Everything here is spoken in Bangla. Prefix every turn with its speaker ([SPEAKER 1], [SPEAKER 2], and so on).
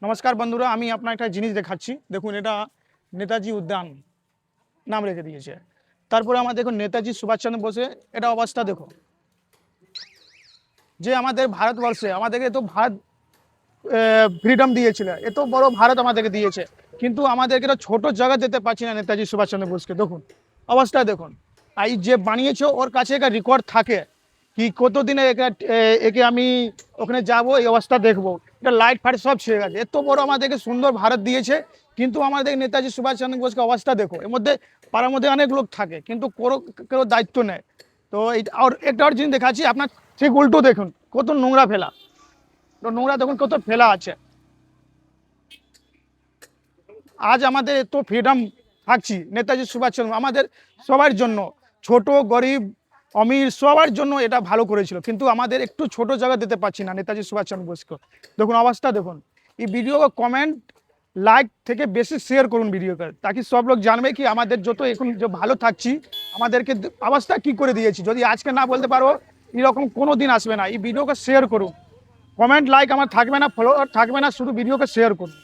[SPEAKER 1] নমস্কার বন্ধুরা, আমি আপনার একটা জিনিস দেখাচ্ছি। দেখুন, এটা নেতাজি উদ্যান নাম রেখে দিয়েছে। তারপরে আমার দেখুন নেতাজি সুভাষচন্দ্র বোসে, এটা অবস্থা দেখো। যে আমাদের ভারতবর্ষে আমাদেরকে তো ভারত ফ্রিডম দিয়েছিল, এত বড় ভারত আমাদেরকে দিয়েছে, কিন্তু আমাদেরকে তো ছোট জায়গা দিতে পারছি না নেতাজি সুভাষচন্দ্র বোসকে। দেখুন অবস্থা দেখুন। এই যে বানিয়েছো ওর কাছে একটা রেকর্ড থাকে কি কতদিনে একে আমি ওখানে যাব, এই অবস্থা দেখবো। এটা লাইট ফাইট সব ছেড়ে গেছে, এত বড় আমাদেরকে সুন্দর ভারত দিয়েছে, কিন্তু আমাদের নেতাজি সুভাষচন্দ্র বোসকে অবস্থা দেখো। এর মধ্যে পাড়ার মধ্যে অনেক লোক থাকে, কিন্তু কেউ দায়িত্ব নেয়। তো এই আর একটা আর জিনিস দেখাচ্ছি আপনার, ঠিক উল্টো দেখুন কত নোংরা ফেলা। তো নোংরা দেখুন কত ফেলা আছে। আজ আমাদের এত ফ্রিডম থাকছি নেতাজি সুভাষচন্দ্র আমাদের সবার জন্য, ছোট গরিব অমির সবার জন্য এটা ভালো করেছিল, কিন্তু আমাদের একটু ছোট জায়গা দিতে পারছি না নেতাজি সুভাষচন্দ্র বোসকে। দেখুন অবস্থা দেখুন। এই ভিডিও কমেন্ট লাইক থেকে বেশি শেয়ার করুন ভিডিওকে, তাকি সব লোক জানবে কি আমাদের যত এখন যে ভালো থাকছি আমাদেরকে অবস্থা কি করে দিয়েছি। যদি আজকে না বলতে পারো, এরকম কোনো দিন আসবে না। এই ভিডিওকে শেয়ার করুন, কমেন্ট লাইক আমার থাকবে না, ফলোয়ার থাকবে না, শুধু ভিডিওকে শেয়ার করুন।